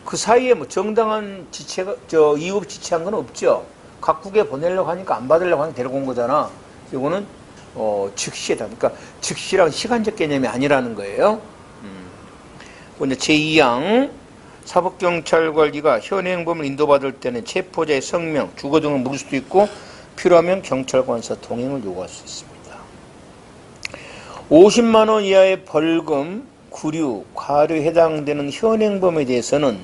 S1: 그 사이에 뭐 정당한 지체가 이유 없이 지체한 건 없죠. 각국에 보내려고 하니까 안 받으려고 하니까 데리고 온 거잖아. 이거는 즉시다. 그러니까 즉시랑 시간적 개념이 아니라는 거예요. 이제 제2항 사법경찰관리가 현행범을 인도받을 때는 체포자의 성명, 주거 등을 물을 수도 있고 필요하면 경찰관사 동행을 요구할 수 있습니다. 50만 원 이하의 벌금, 구류, 과료에 해당되는 현행범에 대해서는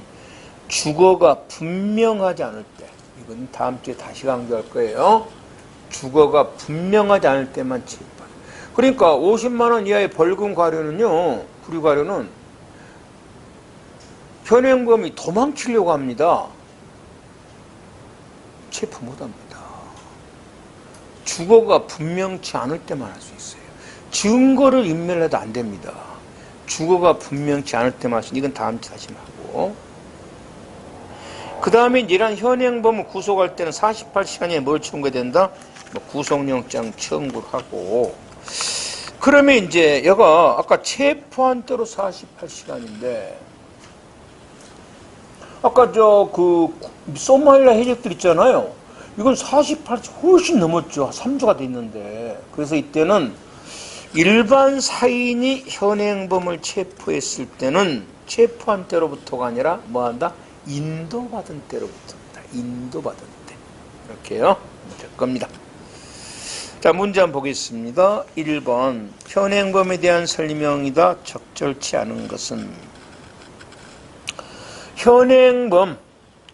S1: 주거가 분명하지 않을 때, 이건 다음 주에 다시 강조할 거예요. 주거가 분명하지 않을 때만 체포. 그러니까 50만 원 이하의 벌금 과료는요, 구류 과료는 현행범이 도망치려고 합니다. 체포 못합니다. 주거가 분명치 않을 때만 할 수 있어요. 증거를 인멸해도 안 됩니다. 주거가 분명치 않을 때만 할 수 있어요. 이건 다음 주 다시 하고. 그 다음에 이런 현행범을 구속할 때는 48시간에 뭘 청구해야 된다? 구속영장 청구를 하고. 그러면 이제 얘가 아까 체포한 대로 48시간인데 아까 소말리아 해적들 있잖아요. 이건 48시간 훨씬 넘었죠. 3주가 됐는데. 그래서 이때는 일반 사인이 현행범을 체포했을 때는 체포한 때로부터가 아니라 뭐한다? 인도받은 때로부터입니다. 인도받은 때. 이렇게요. 될 겁니다. 자, 문제 한번 보겠습니다. 1번. 현행범에 대한 설명이다. 적절치 않은 것은 현행범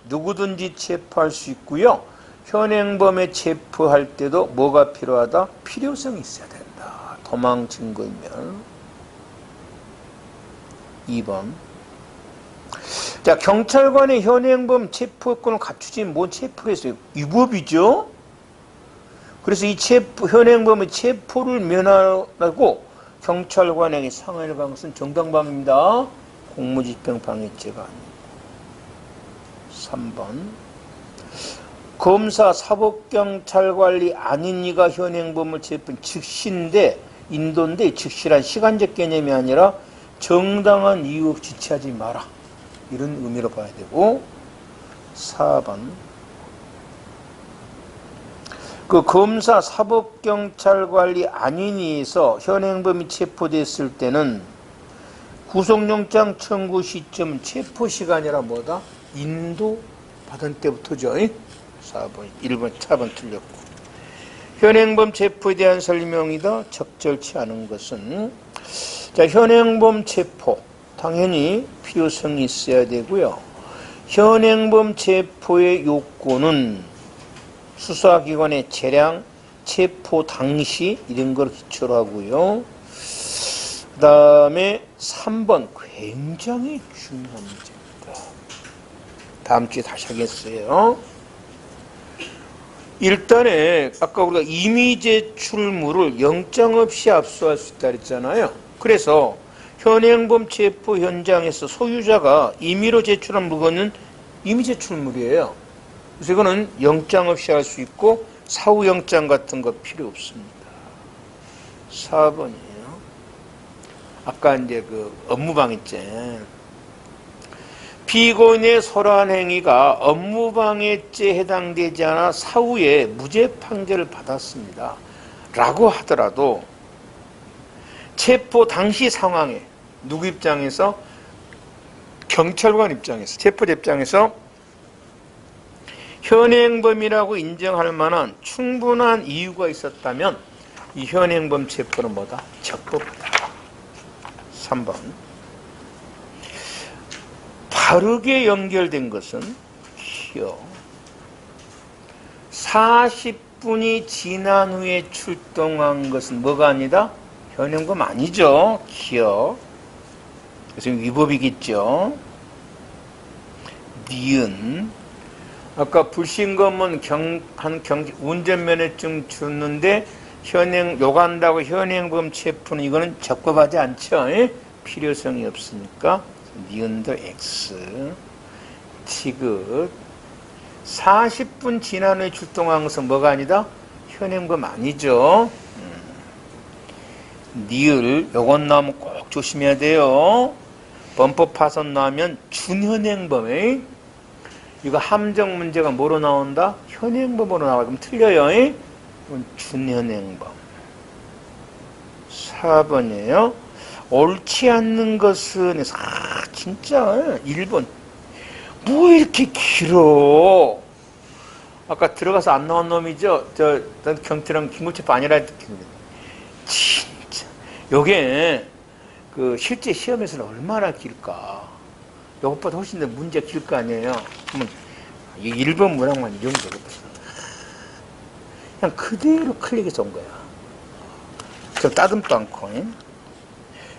S1: 누구든지 체포할 수 있고요. 현행범에 체포할 때도 뭐가 필요하다? 필요성이 있어야 된다. 도망 증거이면. 2번. 자, 경찰관의 현행범 체포권을 갖추지 못 체포를 했어요. 위법이죠? 그래서 이 현행범의 체포를 면하라고 경찰관에게 상한을 간 것은 정당방위입니다. 공무집행 방해죄가 아니고. 3번. 검사, 사법경찰관리 아닌 이가 현행범을 체포한 즉시인데, 인도인데 즉시란 시간적 개념이 아니라 정당한 이유 없이 취하지 마라. 이런 의미로 봐야 되고. 4번. 검사, 사법경찰관리 아닌 이에서 현행범이 체포됐을 때는 구속영장 청구 시점 체포 시간이라 뭐다? 인도 받은 때부터죠. 4번, 1번, 4번 틀렸고. 현행범 체포에 대한 설명이다. 적절치 않은 것은 자, 현행범 체포 당연히 필요성이 있어야 되고요. 현행범 체포의 요건은 수사기관의 재량, 체포 당시 이런 걸 기초로 하고요. 그 다음에 3번 굉장히 중요한 문제입니다. 다음 주에 다시 하겠어요. 일단에 아까 우리가 임의 제출물을 영장 없이 압수할 수 있다 그랬잖아요. 그래서 현행범 체포 현장에서 소유자가 임의로 제출한 물건은 임의 제출물이에요. 그래서 이거는 영장 없이 할 수 있고 사후 영장 같은 거 필요 없습니다. 4번이에요. 아까 이제 업무방해죄. 피고인의 소란 행위가 업무방해죄에 해당되지 않아 사후에 무죄 판결을 받았습니다. 라고 하더라도 체포 당시 상황에 누구 입장에서? 경찰관 입장에서, 체포자 입장에서 현행범이라고 인정할 만한 충분한 이유가 있었다면 이 현행범 체포는 뭐다? 적법하다. 3번. 바르게 연결된 것은 기어 40분이 지난 후에 출동한 것은 뭐가 아니다? 현행범 아니죠. 기어. 그래서 위법이겠죠. 니은. 아까 불신검은 운전면허증 줬는데 요구한다고 현행범 체포는 이거는 적법하지 않죠. 필요성이 없으니까. 니은도 X. 지긋. 40분 지난 후에 출동한 것은 뭐가 아니다? 현행범 아니죠. 니을. 요건 나오면 꼭 조심해야 돼요. 범법 파손 나오면 준현행범에 이거 함정 문제가 뭐로 나온다? 현행범으로 나와. 그럼 틀려요. 이건 준현행범. 4번이에요. 옳지 않는 것은 진짜 1번 뭐 이렇게 길어? 아까 들어가서 안 나온 놈이죠? 경찰은 긴급체포 아니라 했는데. 진짜. 요게, 실제 시험에서는 얼마나 길까? 요것보다 훨씬 더 문제가 길 거 아니에요? 그러면, 1번 문항만 이 정도 되거든. 그냥 그대로 클릭해서 온 거야. 좀 따듬도 않고.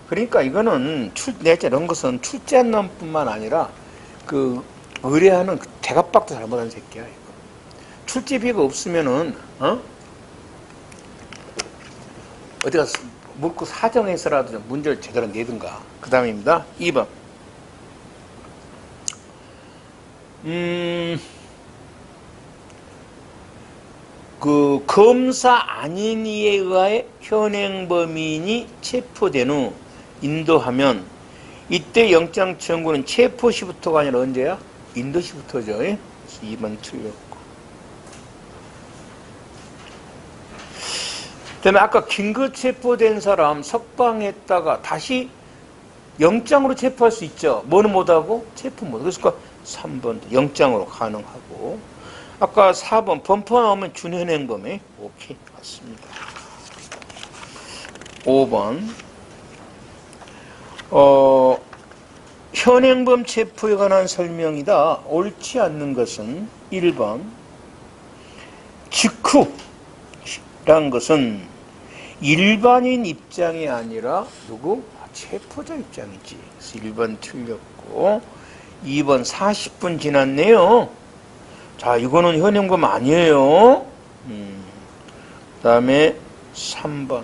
S1: 그러니까 이거는 내가 이런 것은 출제한 놈뿐만 아니라 의뢰하는 대갑박도 잘못한 새끼야. 이거. 출제비가 없으면은 어디 가서 묻고 사정해서라도 좀 문제를 제대로 내든가. 그 다음입니다. 2번. 검사 아닌 이에 의하여 현행범인이 체포된 후 인도하면 이때 영장 청구는 체포시부터가 아니라 언제야? 인도시부터죠. 2번 틀렸고. 그 다음에 아까 긴급 체포된 사람 석방했다가 다시 영장으로 체포할 수 있죠. 뭐는 못하고? 체포 못하고. 그래서 3번 영장으로 가능하고. 아까 4번 범퍼 나오면 준현행범에 오케이 맞습니다. 5번 현행범 체포에 관한 설명이다. 옳지 않는 것은 1번 직후란 것은 일반인 입장이 아니라 누구? 체포자 입장이지. 그래서 1번 틀렸고 2번 40분 지났네요. 자, 이거는 현행범 아니에요. 그 다음에 3번.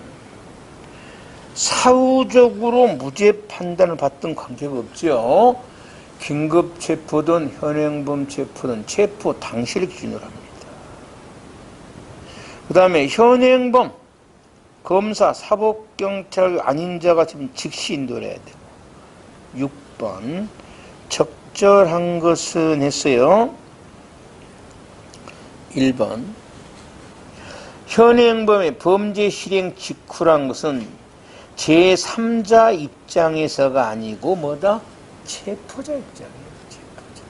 S1: 사후적으로 무죄 판단을 받던 관계가 없죠. 긴급 체포든 현행범 체포든 체포 당시를 기준으로 합니다. 그 다음에 현행범, 검사, 사법경찰 아닌 자가 지금 즉시 인도를 해야 되고. 6번. 적절한 것은 했어요. 1번 현행범의 범죄 실행 직후란 것은 제3자 입장에서가 아니고 뭐다? 체포자 입장이에요. 체포자.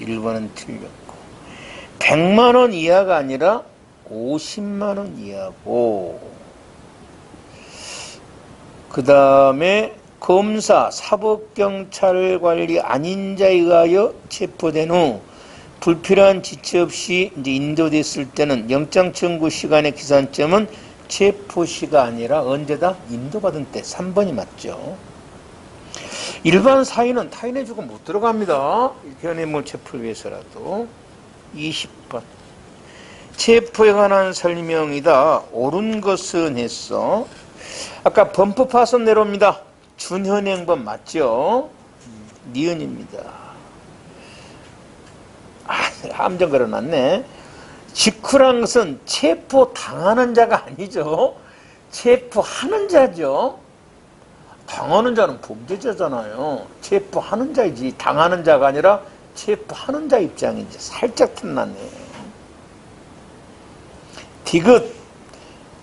S1: 1번은 틀렸고 100만 원 이하가 아니라 50만 원 이하고 그 다음에 검사, 사법경찰 관리 아닌 자에 의하여 체포된 후 불필요한 지체 없이 이제 인도됐을 때는 영장 청구 시간의 기산점은 체포시가 아니라 언제다? 인도받은 때 3번이 맞죠. 일반 사인은 타인의 주고 못 들어갑니다. 현행범 체포를 위해서라도. 20번. 체포에 관한 설명이다. 옳은 것은 했어. 아까 범퍼 파손 내려옵니다. 준현행범 맞죠? 니은입니다. 함정 걸어놨네. 직후란 것은 체포당하는 자가 아니죠. 체포하는 자죠. 당하는 자는 범죄자잖아요. 체포하는 자이지 당하는 자가 아니라 체포하는 자 입장이지. 살짝 틈났네. 디귿.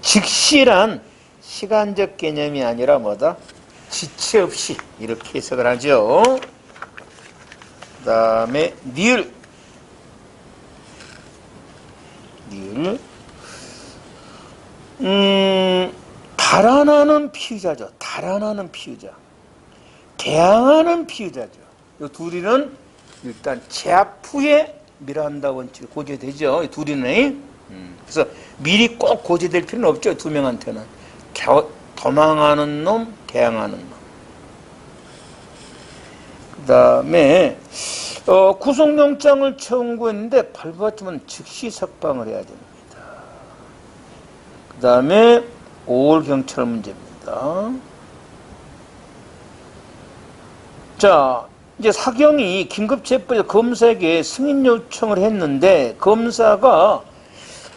S1: 즉시란 시간적 개념이 아니라 뭐다? 지체 없이 이렇게 해석을 하죠. 그 다음에 니을. 달아나는 피의자죠. 달아나는 피의자. 대항하는 피의자죠. 이 둘이는 일단 제압 후에 밀어한다 원칙 고지되죠. 이 둘이는. 그래서 미리 꼭 고지될 필요는 없죠. 두 명한테는. 도망하는 놈, 대항하는 놈. 그 다음에 구속영장을 청구했는데 발부받으면 즉시 석방을 해야 됩니다. 그 다음에 5월 경찰 문제입니다. 자, 이제 사경이 긴급체포에서 검사에게 승인 요청을 했는데 검사가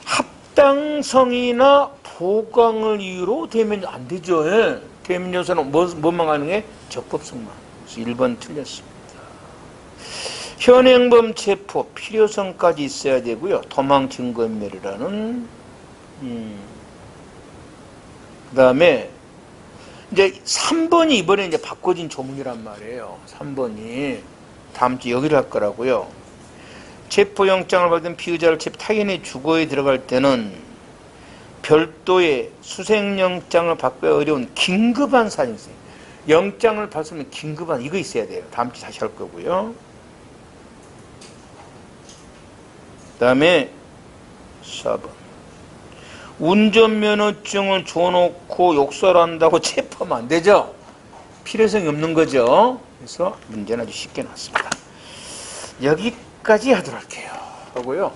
S1: 합당성이나 보강을 이유로 대면 안 되죠. 예. 대면 요소는 뭐만 가능해? 적법성만. 그래서 1번 틀렸습니다. 현행범 체포 필요성까지 있어야 되고요. 도망 증거인멸이라는 그 다음에 이제 3번이 이번에 이제 바꿔진 조문이란 말이에요. 3번이 다음 주 여기를 할 거라고요. 체포영장을 받은 피의자를 타인의 주거에 들어갈 때는 별도의 수색영장을 받기가 어려운 긴급한 사정이 있어요. 영장을 받으면 긴급한 이거 있어야 돼요. 다음 주 다시 할 거고요. 그 다음에 4번 운전면허증을 줘놓고 욕설한다고 체포하면 안 되죠. 필요성이 없는 거죠. 그래서 문제는 아주 쉽게 나왔습니다. 여기까지 하도록 할게요. 하고요.